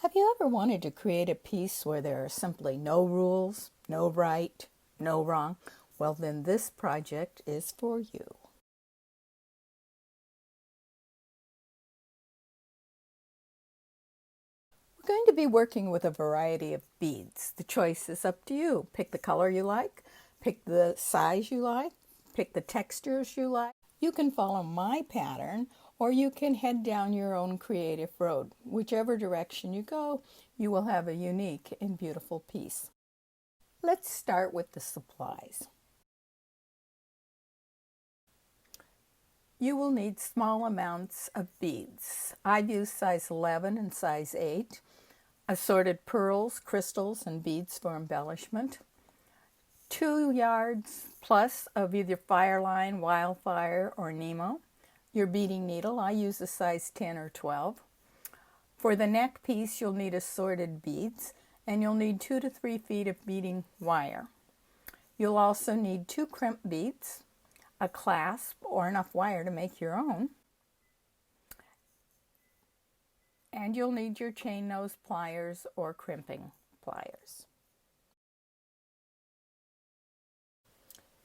Have you ever wanted to create a piece where there are simply no rules, no right, no wrong? Well, then this project is for you. We're going to be working with a variety of beads. The choice is up to you. Pick the color you like, pick the size you like, pick the textures you like. You can follow my pattern or you can head down your own creative road. Whichever direction you go, you will have a unique and beautiful piece. Let's start with the supplies. You will need small amounts of beads. I've used size 11 and size 8, assorted pearls, crystals, and beads for embellishment, 2 yards plus of either Fireline, Wildfire, or Nemo. Your beading needle, I use a size 10 or 12. For the neck piece, you'll need assorted beads, and you'll need 2 to 3 feet of beading wire. You'll also need 2 crimp beads, a clasp, or enough wire to make your own. And you'll need your chain nose pliers or crimping pliers.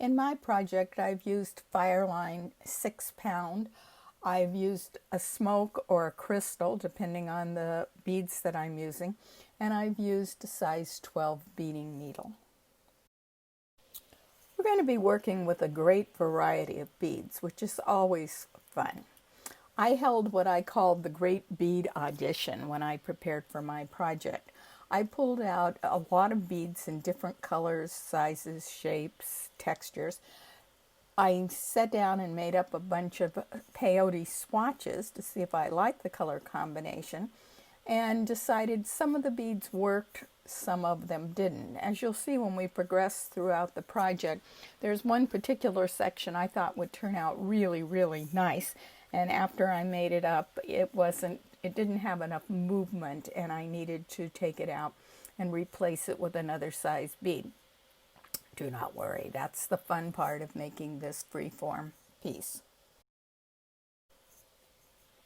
In my project, I've used Fireline 6-pound. I've used a smoke or a crystal, depending on the beads that I'm using. And I've used a size 12 beading needle. We're going to be working with a great variety of beads, which is always fun. I held what I called the Great Bead Audition when I prepared for my project. I pulled out a lot of beads in different colors, sizes, shapes, textures. I sat down and made up a bunch of peyote swatches to see if I liked the color combination, and decided some of the beads worked, some of them didn't. As you'll see when we progress throughout the project, there's one particular section I thought would turn out really, really nice. And after I made it up, it didn't have enough movement, and I needed to take it out and replace it with another size bead. Do not worry, that's the fun part of making this freeform piece.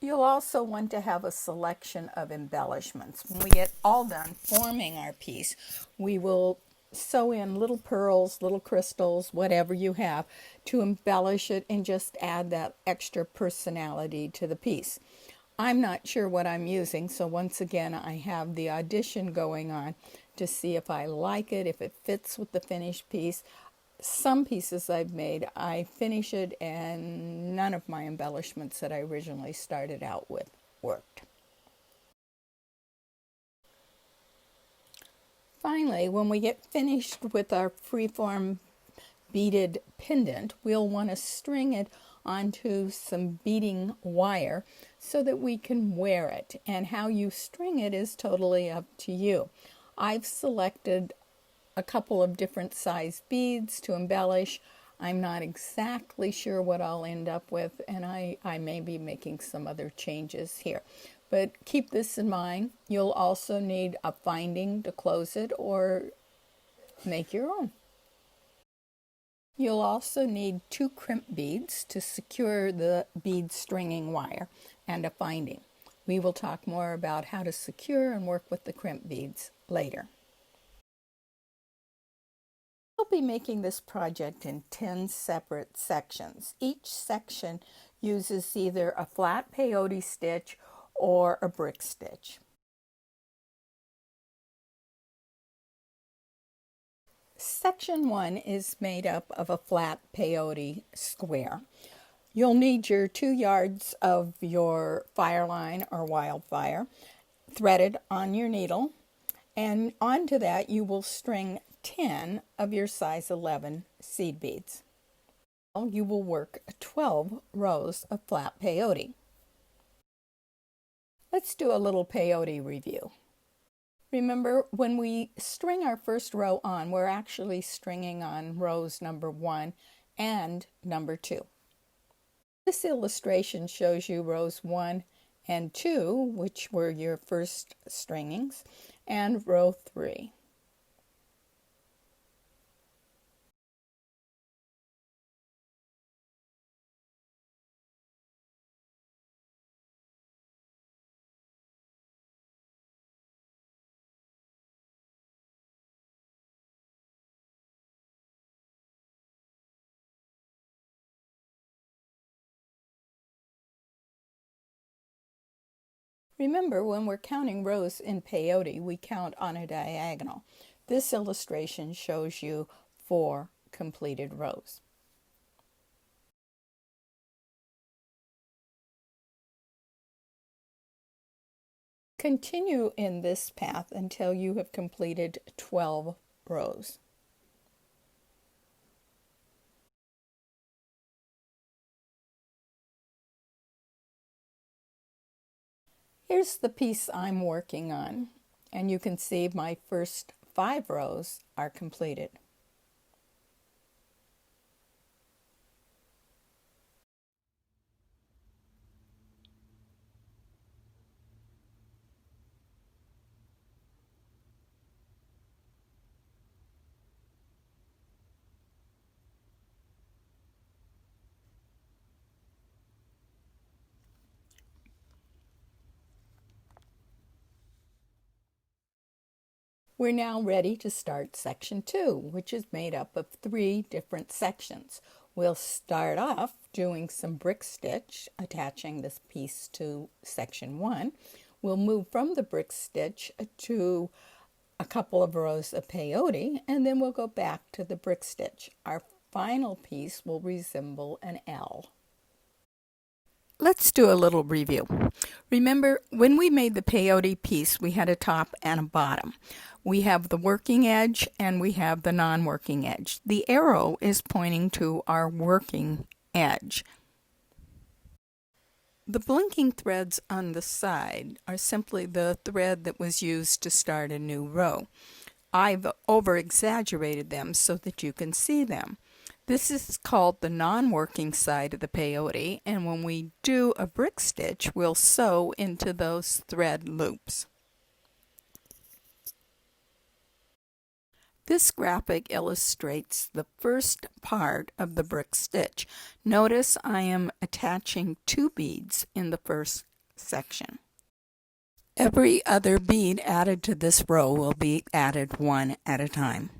You'll also want to have a selection of embellishments. When we get all done forming our piece, we will sew in little pearls, little crystals, whatever you have, to embellish it and just add that extra personality to the piece. I'm not sure what I'm using, so once again I have the audition going on to see if I like it, if it fits with the finished piece. Some pieces I've made, I finish it and none of my embellishments that I originally started out with worked. Finally, when we get finished with our freeform beaded pendant, we'll want to string it onto some beading wire so that we can wear it. And how you string it is totally up to you. I've selected a couple of different size beads to embellish. I'm not exactly sure what I'll end up with, and I may be making some other changes here. But keep this in mind. You'll also need a finding to close it or make your own. You'll also need 2 crimp beads to secure the bead stringing wire and a finding. We will talk more about how to secure and work with the crimp beads later. I'll be making this project in 10 separate sections. Each section uses either a flat peyote stitch or a brick stitch. Section 1 is made up of a flat peyote square. You'll need your 2 yards of your Fireline or Wildfire threaded on your needle, and onto that you will string 10 of your size 11 seed beads. You will work 12 rows of flat peyote. Let's do a little peyote review. Remember, when we string our first row on, we're actually stringing on rows number 1 and number 2. This illustration shows you rows 1 and 2, which were your first stringings, and row 3. Remember, when we're counting rows in Peyote, we count on a diagonal. This illustration shows you 4 completed rows. Continue in this path until you have completed 12 rows. Here's the piece I'm working on, and you can see my first 5 rows are completed. We're now ready to start section 2, which is made up of 3 different sections. We'll start off doing some brick stitch, attaching this piece to section 1. We'll move from the brick stitch to a couple of rows of peyote, and then we'll go back to the brick stitch. Our final piece will resemble an L. Let's do a little review. Remember, when we made the peyote piece, we had a top and a bottom. We have the working edge and we have the non-working edge. The arrow is pointing to our working edge. The blinking threads on the side are simply the thread that was used to start a new row. I've over-exaggerated them so that you can see them. This is called the non-working side of the peyote, and when we do a brick stitch, we'll sew into those thread loops. This graphic illustrates the first part of the brick stitch. Notice I am attaching 2 beads in the first section. Every other bead added to this row will be added one at a time.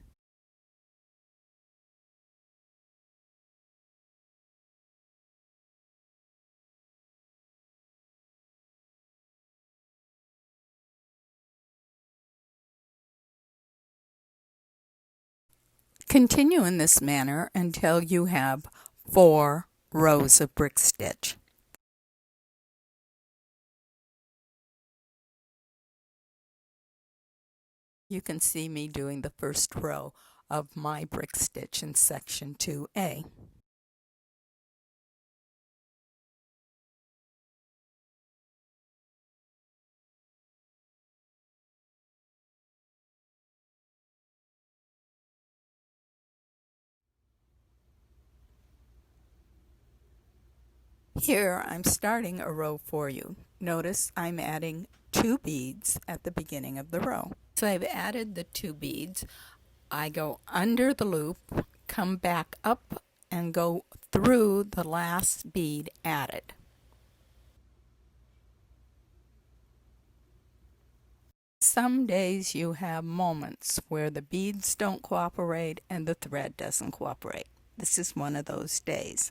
Continue in this manner until you have 4 rows of brick stitch. You can see me doing the first row of my brick stitch in section 2A. Here I'm starting a row for you. Notice I'm adding 2 beads at the beginning of the row. So I've added the 2 beads. I go under the loop, come back up, and go through the last bead added. Some days you have moments where the beads don't cooperate and the thread doesn't cooperate. This is one of those days.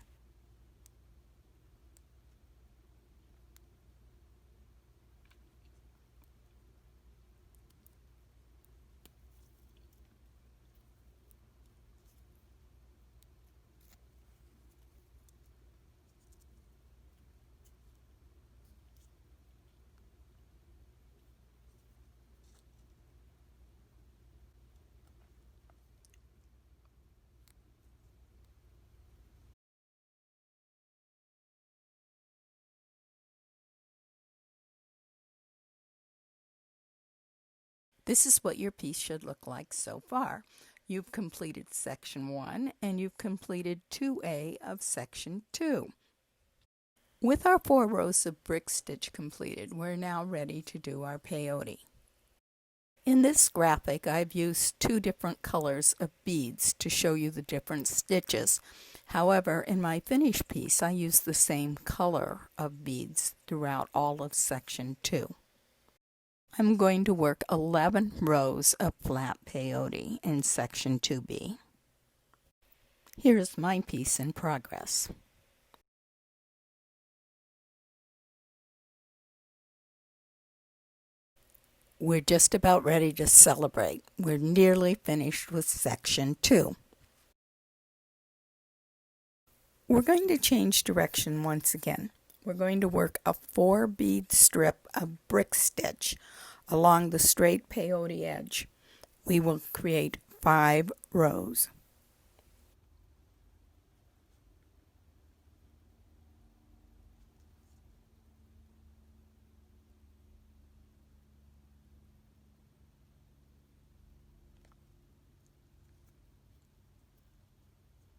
This is what your piece should look like so far. You've completed section 1 and you've completed 2A of section 2. With our 4 rows of brick stitch completed, we're now ready to do our peyote. In this graphic, I've used 2 different colors of beads to show you the different stitches. However, in my finished piece, I use the same color of beads throughout all of section 2. I'm going to work 11 rows of flat peyote in section 2B. Here's my piece in progress. We're just about ready to celebrate. We're nearly finished with section 2. We're going to change direction once again. We're going to work a 4-bead strip of brick stitch along the straight peyote edge. We will create 5 rows.